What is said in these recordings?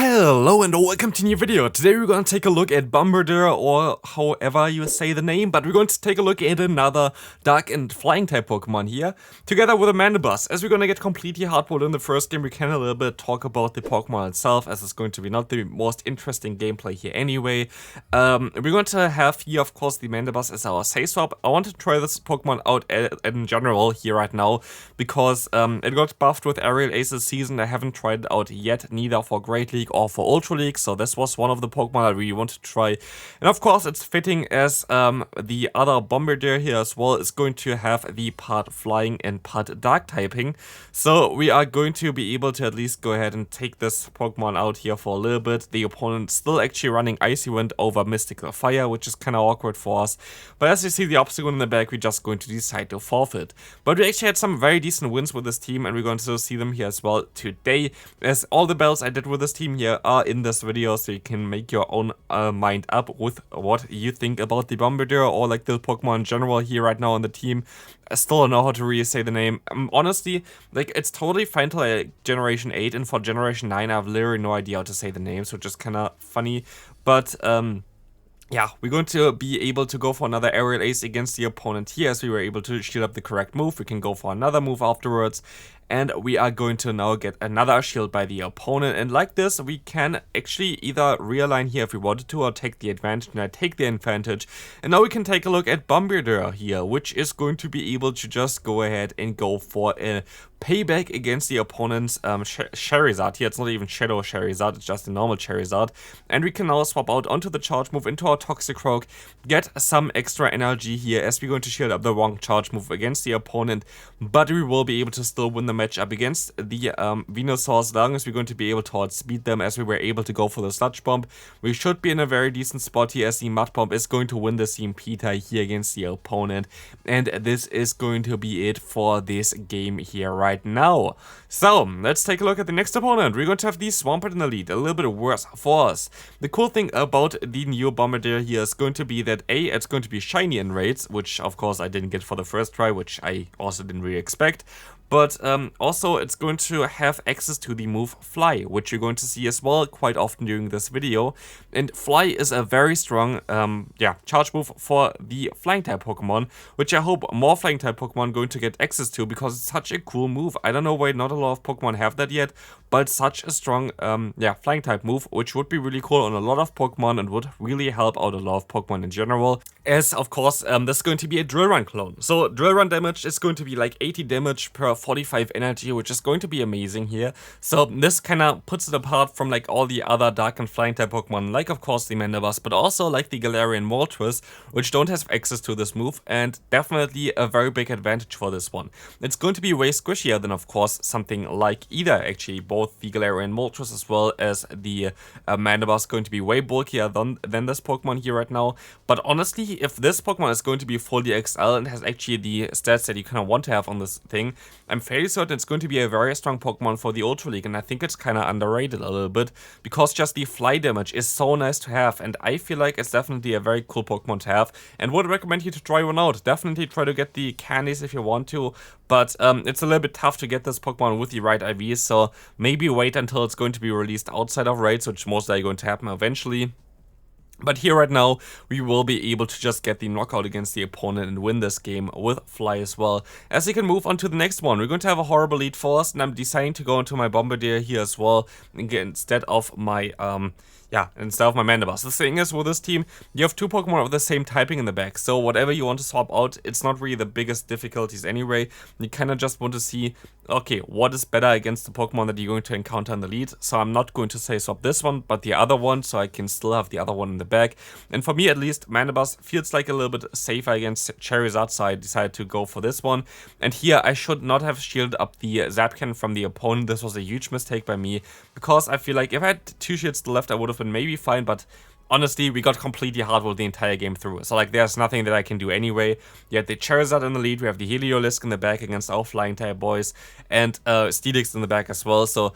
Hello and welcome to a new video. Today we're going to take a look at Bombirdier, or however you say the name, but we're going to take a look at another dark and flying type Pokemon here, together with a Mandibuzz. As we're going to get completely hardboiled in the first game, we can a little bit talk about the Pokemon itself, as it's going to be not the most interesting gameplay here anyway. We're going to have here, of course, the Mandibuzz as our say swap. I want to try this Pokemon out in general here right now, because it got buffed with Aerial Ace this season. I haven't tried it out yet, neither for Great League or for Ultra League, so this was one of the Pokemon I really want to try. And of course it's fitting, as the other Bombirdier here as well is going to have the part flying and part dark typing. So we are going to be able to at least go ahead and take this Pokemon out here for a little bit. The opponent still actually running Icy Wind over Mystical Fire, which is kind of awkward for us. But as you see the obstacle in the back, we're just going to decide to forfeit. But we actually had some very decent wins with this team, and we're going to see them here as well today, as all the battles I did with this team here are in this video, so you can make your own mind up with what you think about the Bombirdier or like the Pokemon in general here right now on the team. I still don't know how to really say the name. Honestly, like, it's totally fine till like Generation 8, and for Generation 9 I have literally no idea how to say the names, which is kind of funny. But yeah, we're going to be able to go for another Aerial Ace against the opponent here, as we were able to shield up the correct move. We can go for another move afterwards, and we are going to now get another shield by the opponent. And like this, we can actually either realign here if we wanted to, or take the advantage. And I take the advantage. And now we can take a look at Bombirdier here, which is going to be able to just go ahead and go for a payback against the opponent's Charizard here. It's not even Shadow Charizard, it's just a normal Charizard. And we can now swap out onto the charge move into our Toxicroak, get some extra energy here, as we're going to shield up the wrong charge move against the opponent. But we will be able to still win the match up against the Venusaur, as long as we're going to be able to outspeed them, as we were able to go for the Sludge Bomb. We should be in a very decent spot here, as the Mud Bomb is going to win the CMP tie here against the opponent. And this is going to be it for this game here right now. So let's take a look at the next opponent. We're going to have the Swampert in the lead, a little bit worse for us. The cool thing about the new Bombirdier here is going to be that A, it's going to be shiny in raids, which of course I didn't get for the first try, which I also didn't really expect. But also it's going to have access to the move Fly, which you're going to see as well quite often during this video. And Fly is a very strong charge move for the flying type Pokemon, which I hope more flying type Pokemon are going to get access to, because it's such a cool move. I don't know why not a lot of Pokemon have that yet, but it's such a strong flying type move, which would be really cool on a lot of Pokemon and would really help out a lot of Pokemon in general. As of course this is going to be a Drill Run clone. So Drill Run damage is going to be like 80 damage per 45 energy, which is going to be amazing here. So this kind of puts it apart from like all the other dark and flying type Pokemon, like of course the Mandibuzz, but also like the Galarian Moltres, which don't have access to this move, and definitely a very big advantage for this one. It's going to be way squishier than of course something like either, actually both the Galarian Moltres as well as the Mandibuzz going to be way bulkier than this Pokemon here right now. But honestly, if this Pokemon is going to be fully XL and has actually the stats that you kind of want to have on this thing, I'm fairly certain it's going to be a very strong Pokemon for the Ultra League, and I think it's kind of underrated a little bit, because just the fly damage is so nice to have, and I feel like it's definitely a very cool Pokemon to have, and would recommend you to try one out. Definitely try to get the candies if you want to, but it's a little bit tough to get this Pokemon with the right IVs, so maybe wait until it's going to be released outside of raids, which most likely going to happen eventually. But here right now, we will be able to just get the knockout against the opponent and win this game with Fly as well. As we can move on to the next one, we're going to have a horrible lead for us, and I'm deciding to go into my Bombirdier here as well, instead of my Mandibuzz. The thing is, with this team, you have two Pokemon of the same typing in the back, so whatever you want to swap out, it's not really the biggest difficulties anyway. You kind of just want to see, okay, what is better against the Pokemon that you're going to encounter in the lead. So I'm not going to say swap this one, but the other one, so I can still have the other one in the back. And for me at least, Mandibuzz feels like a little bit safer against Charizard, so I decided to go for this one. And here I should not have shielded up the Zapcan from the opponent. This was a huge mistake by me, because I feel like if I had two shields still left, I would have been maybe fine, but honestly, we got completely hardboiled the entire game through. So like, there's nothing that I can do anyway. You had the Charizard in the lead, we have the Heliolisk in the back against our flying type boys, and Steelix in the back as well. So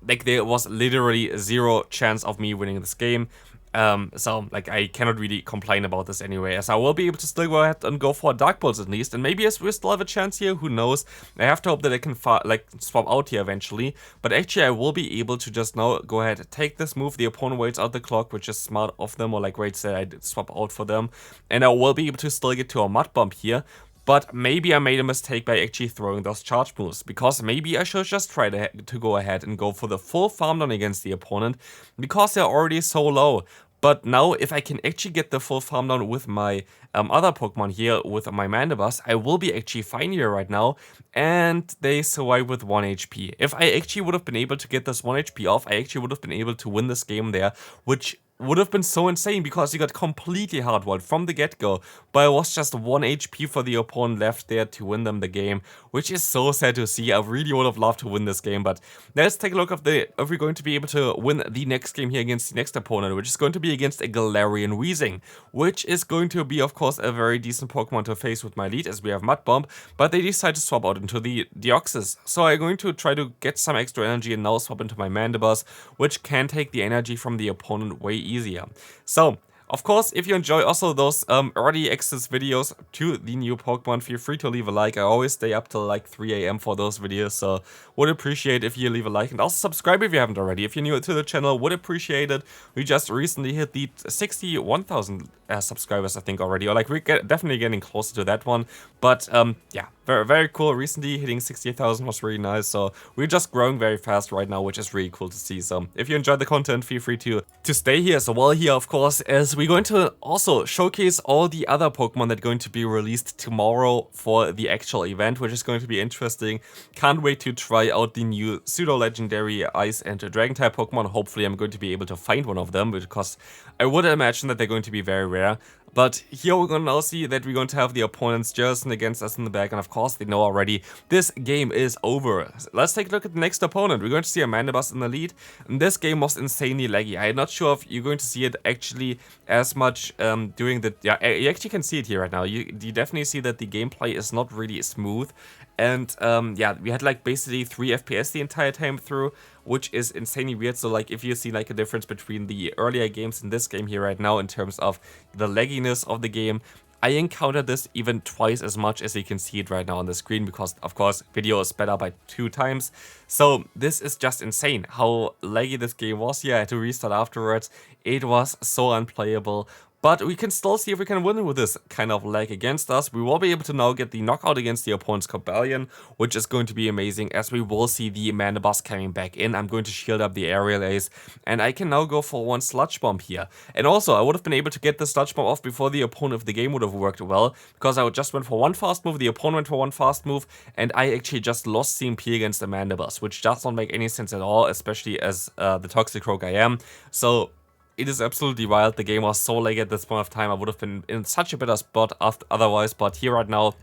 like, there was literally zero chance of me winning this game. So, like, I cannot really complain about this anyway, as I will be able to still go ahead and go for a Dark Pulse at least, and maybe we still have a chance here, who knows. I have to hope that I can, like, swap out here eventually, but actually I will be able to just now go ahead and take this move. The opponent waits out the clock, which is smart of them, or like waits that I did swap out for them, and I will be able to still get to a Mud Bomb here. But maybe I made a mistake by actually throwing those charge moves, because maybe I should just try to go ahead and go for the full farm down against the opponent, because they're already so low. But now, if I can actually get the full farm down with my other Pokemon here, with my Mandibuzz, I will be actually fine here right now, and they survive with 1 HP. If I actually would have been able to get this 1 HP off, I actually would have been able to win this game there, which would have been so insane, because he got completely hardwalled from the get-go, but it was just 1 HP for the opponent left there to win them the game, which is so sad to see. I really would have loved to win this game, but let's take a look if we're going to be able to win the next game here against the next opponent, which is going to be against a Galarian Weezing, which is going to be, of course, a very decent Pokemon to face with my lead, as we have Mud Bomb, but they decide to swap out into the Deoxys. So I'm going to try to get some extra energy and now swap into my Mandibuzz, which can take the energy from the opponent way easier. So, of course, if you enjoy also those early access videos to the new Pokemon, feel free to leave a like. I always stay up till like 3 AM for those videos, so would appreciate if you leave a like, and also subscribe if you haven't already. If you're new to the channel, would appreciate it. We just recently hit the 61,000 subscribers, I think, already, or like we're definitely getting closer to that one. But yeah, very, very cool. Recently hitting 68,000 was really nice, so we're just growing very fast right now, which is really cool to see. So if you enjoyed the content, feel free to stay here as well here, of course, as we're going to also showcase all the other Pokemon that are going to be released tomorrow for the actual event, which is going to be interesting. Can't wait to try out the new pseudo-legendary Ice and Dragon-type Pokemon. Hopefully I'm going to be able to find one of them, because I would imagine that they're going to be very rare. But here we're going to now see that we're going to have the opponents just against us in the back, and of course they know already this game is over. Let's take a look at the next opponent. We're going to see a Mandibuzz in the lead, and this game was insanely laggy. I'm not sure if you're going to see it actually as much during the... Yeah, you actually can see it here right now. You definitely see that the gameplay is not really smooth, and yeah, we had like basically 3 FPS the entire time through, which is insanely weird. So like if you see like a difference between the earlier games and this game here right now in terms of the lagginess of the game, I encountered this even twice as much as you can see it right now on the screen, because of course video is sped up by 2 times. So this is just insane how laggy this game was. Yeah, I had to restart afterwards. It was so unplayable. But we can still see if we can win with this kind of lag against us. We will be able to now get the knockout against the opponent's Cobalion, which is going to be amazing, as we will see the Mandibuzz coming back in. I'm going to shield up the Aerial Ace, and I can now go for 1 Sludge Bomb here. And also, I would have been able to get the Sludge Bomb off before the opponent if the game would have worked well, because I just went for 1 fast move, the opponent went for 1 fast move, and I actually just lost CMP against the Mandibuzz, which does not make any sense at all, especially as the Toxicroak I am. So it is absolutely wild. The game was so late at this point of time. I would have been in such a better spot otherwise, but here right now,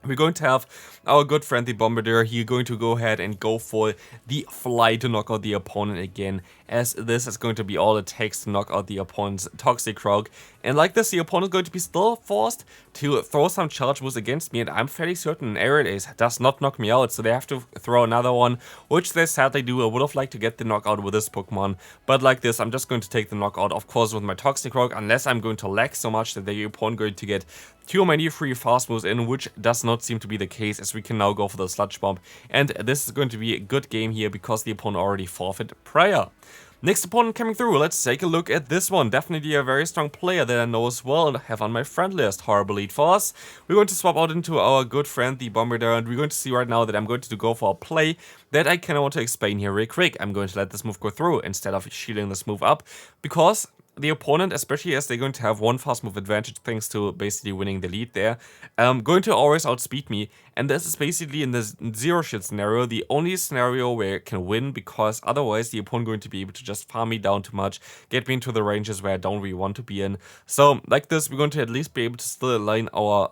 we're going to have our good friend the Bombirdier. He's going to go ahead and go for the Fly to knock out the opponent again, as this is going to be all it takes to knock out the opponent's Toxicroak. And like this, the opponent is going to be still forced to throw some charge moves against me, and I'm fairly certain Aerial Ace does not knock me out, so they have to throw another one, which they sadly do. I would have liked to get the knockout with this Pokemon, but like this, I'm just going to take the knockout, of course, with my Toxicroak, unless I'm going to lag so much that the opponent is going to get too many free fast moves in, which does not seem to be the case, as we can now go for the Sludge Bomb. And this is going to be a good game here, because the opponent already forfeit prior. Next opponent coming through, let's take a look at this one. Definitely a very strong player that I know as well and have on my friend list. Horrible lead for us. We're going to swap out into our good friend, the Bombirdier, and we're going to see right now that I'm going to go for a play that I kind of want to explain here real quick. I'm going to let this move go through instead of shielding this move up, because the opponent, especially as they're going to have 1 fast move advantage thanks to basically winning the lead there, going to always outspeed me. And this is basically, in this zero shit scenario, the only scenario where it can win, because otherwise the opponent going to be able to just farm me down too much, get me into the ranges where I don't really want to be in. So like this, we're going to at least be able to still align our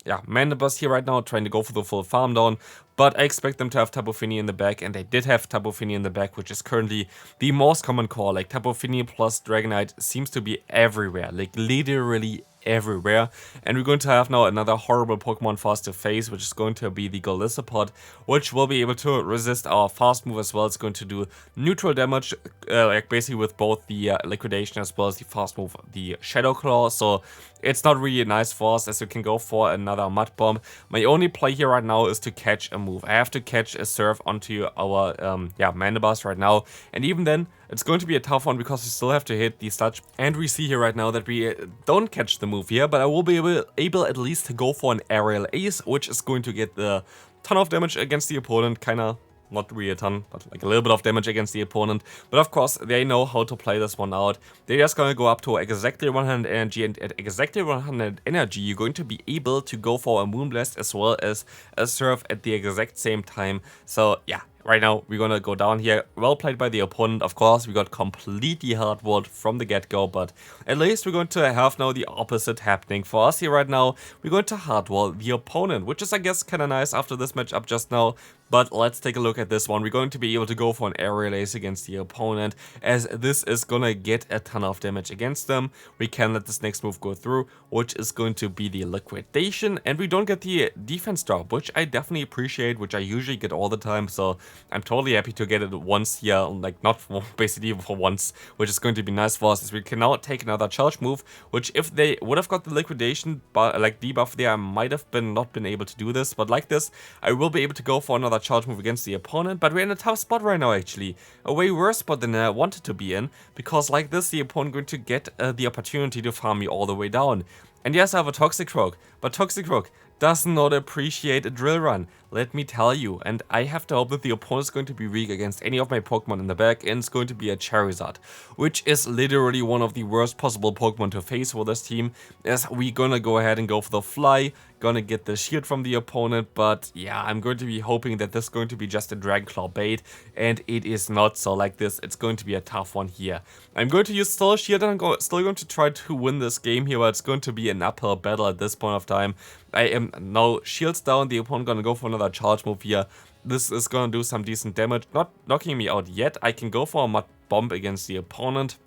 Mandibuzz here right now, trying to go for the full farm down. But I expect them to have Tapu Fini in the back, and they did have Tapu Fini in the back, which is currently the most common call. Like Tapu Fini plus Dragonite seems to be everywhere, like literally everywhere. And we're going to have now another horrible Pokemon for us to face, which is going to be the Golisopod, which will be able to resist our fast move as well. It's going to do neutral damage, like basically with both the liquidation as well as the fast move, the Shadow Claw. So it's not really nice for us, as we can go for another Mud Bomb. My only play here right now is to catch a move. I have to catch a Surf onto our Mandibuzz right now, and even then it's going to be a tough one because we still have to hit the Sludge. And we see here right now that we don't catch the move here, but I will be able at least to go for an Aerial Ace, which is going to get the ton of damage against the opponent, kinda. Not really a ton, but like a little bit of damage against the opponent. But of course, they know how to play this one out. They're just gonna go up to exactly 100 energy, and at exactly 100 energy, you're going to be able to go for a Moonblast as well as a Surf at the exact same time. So yeah, right now we're gonna go down here. Well played by the opponent, of course. We got completely hardwalled from the get-go, but at least we're going to have now the opposite happening for us here right now. We're going to hardwall the opponent, which is, I guess, kind of nice after this matchup just now. But let's take a look at this one. We're going to be able to go for an Aerial Ace against the opponent, as this is gonna get a ton of damage against them. We can let this next move go through, which is going to be the Liquidation, and we don't get the defense drop, which I definitely appreciate, which I usually get all the time. So I'm totally happy to get it once here, like not for, basically for once, which is going to be nice for us, as we can now take another charge move, which if they would have got the Liquidation like debuff there, I might have not been able to do this, but like this, I will be able to go for another charge move against the opponent. But we're in a tough spot right now, actually, a way worse spot than I wanted to be in, because like this, the opponent going to get the opportunity to farm me all the way down. And yes, I have a Toxicroak, but Toxicroak does not appreciate a Drill Run, let me tell you. And I have to hope that the opponent is going to be weak against any of my Pokemon in the back, and it's going to be a Charizard, which is literally one of the worst possible Pokemon to face for this team, as we gonna go ahead and go for the Fly, gonna get the shield from the opponent. But yeah, I'm going to be hoping that this is going to be just a Dragon Claw bait, and it is not. So like this, it's going to be a tough one here. I'm going to use still shield, and I'm still going to try to win this game here, but it's going to be an uphill battle at this point of time. I am now shields down, the opponent gonna go for another charge move here. This is gonna do some decent damage, not knocking me out yet. I can go for a Mud Bomb against the opponent.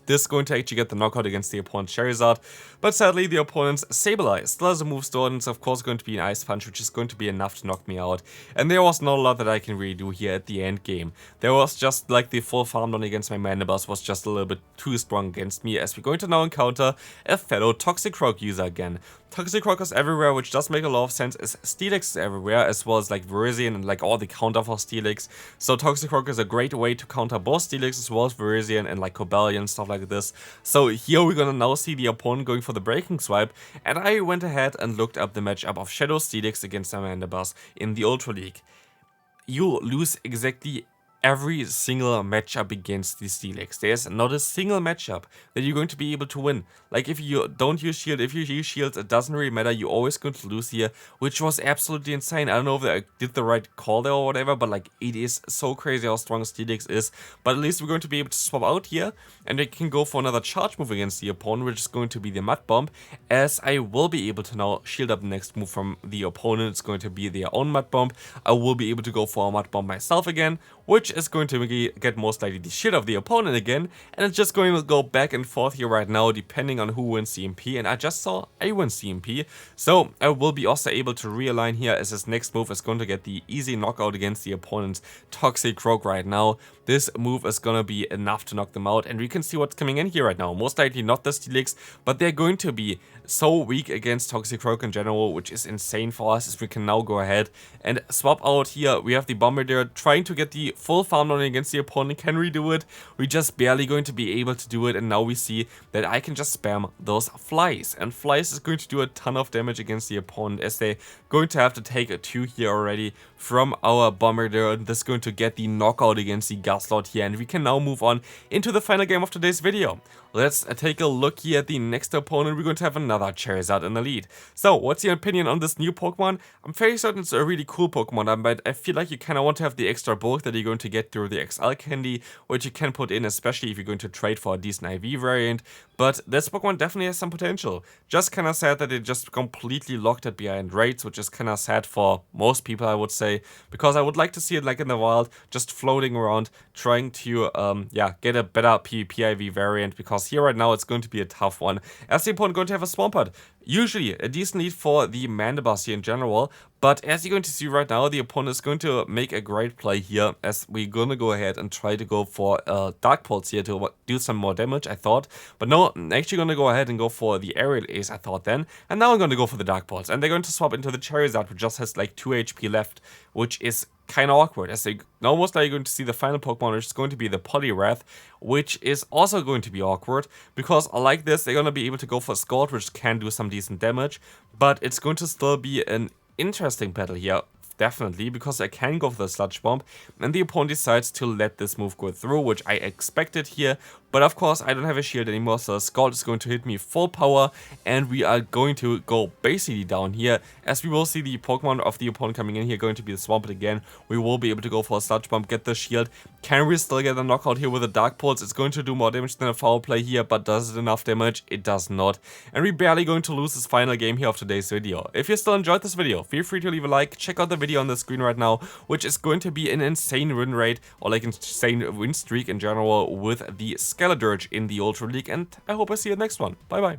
This is going to actually get the knockout against the opponent's Charizard, but sadly the opponent's Sableye still has a move stored, and it's of course going to be an Ice Punch, which is going to be enough to knock me out. And there was not a lot that I can really do here at the end game. There was just like the full farm down against my Mandibuzz was just a little bit too strong against me, as we're going to now encounter a fellow Toxicroak user again. Toxicroak is everywhere, which does make a lot of sense, as Steelix is everywhere, as well as like Virizion and like all the counter for Steelix. So Toxicroak is a great way to counter both Steelix as well as Virizion and like Cobalion, stuff like this. So here we're gonna now see the opponent going for the Breaking Swipe, and I went ahead and looked up the matchup of Shadow Steelix against Mandibuzz in the Ultra League. You lose exactly every single matchup against the Steelix. There's not a single matchup that you're going to be able to win. Like if you don't use shield, if you use shields, it doesn't really matter. You're always going to lose here, which was absolutely insane. I don't know if I did the right call there or whatever, but like it is so crazy how strong Steelix is. But at least we're going to be able to swap out here, and we can go for another charge move against the opponent, which is going to be the Mud Bomb, as I will be able to now shield up the next move from the opponent. It's going to be their own Mud Bomb. I will be able to go for a Mud Bomb myself again, which is going to get most likely the shit of the opponent again, and it's just going to go back and forth here right now depending on who wins CMP, and I just saw I win CMP, so I will be also able to realign here, as his next move is going to get the easy knockout against the opponent's Toxicroak right now. This move is gonna be enough to knock them out, and we can see what's coming in here right now. Most likely not the Steelix, but they're going to be so weak against Toxicroak in general, which is insane for us, as we can now go ahead and swap out here. We have the Bombirdier trying to get the full farm down against the opponent. Can we do it? We're just barely going to be able to do it, and now we see that I can just spam those Flies, and Flies is going to do a ton of damage against the opponent, as they're going to have to take a 2 here already from our Bombirdier, and this is going to get the knockout against the Gustlord here, and we can now move on into the final game of today's video. Let's take a look here at the next opponent. We're going to have another Charizard in the lead. So, what's your opinion on this new Pokemon? I'm fairly certain it's a really cool Pokemon, but I feel like you kind of want to have the extra bulk that you're going to get through the XL candy, which you can put in, especially if you're going to trade for a decent IV variant. But this Pokemon definitely has some potential. Just kind of sad that it just completely locked it behind raids, which is kind of sad for most people, I would say, because I would like to see it like in the wild, just floating around, trying to yeah, get a better PvP IV variant, because here right now it's going to be a tough one, as the opponent going to have a Swampert. Usually a decent lead for the Mandibus here in general, but as you're going to see right now, the opponent is going to make a great play here, as we're gonna go ahead and try to go for Dark Pulse here to do some more damage, I thought. But no, I'm actually gonna go ahead and go for the Aerial Ace, I thought then, and now I'm gonna go for the Dark Pulse, and they're going to swap into the Charizard, which just has like 2 HP left, which is kind of awkward, as they almost like you're going to see the final Pokemon, which is going to be the Poliwrath, which is also going to be awkward, because like this, they're going to be able to go for Scald, which can do some decent damage, but it's going to still be an interesting battle here, definitely, because I can go for the Sludge Bomb, and the opponent decides to let this move go through, which I expected here. But of course, I don't have a shield anymore, so Scald is going to hit me full power, and we are going to go basically down here, as we will see the Pokemon of the opponent coming in here going to be the Swampert again. We will be able to go for a Sludge Bomb, get the shield. Can we still get a knockout here with a Dark Pulse? It's going to do more damage than a foul play here, but does it enough damage? It does not. And we're barely going to lose this final game here of today's video. If you still enjoyed this video, feel free to leave a like, check out the video on the screen right now, which is going to be an insane win rate, or like insane win streak in general with the Skeledirge in the Ultra League, and I hope I see you next one. Bye bye.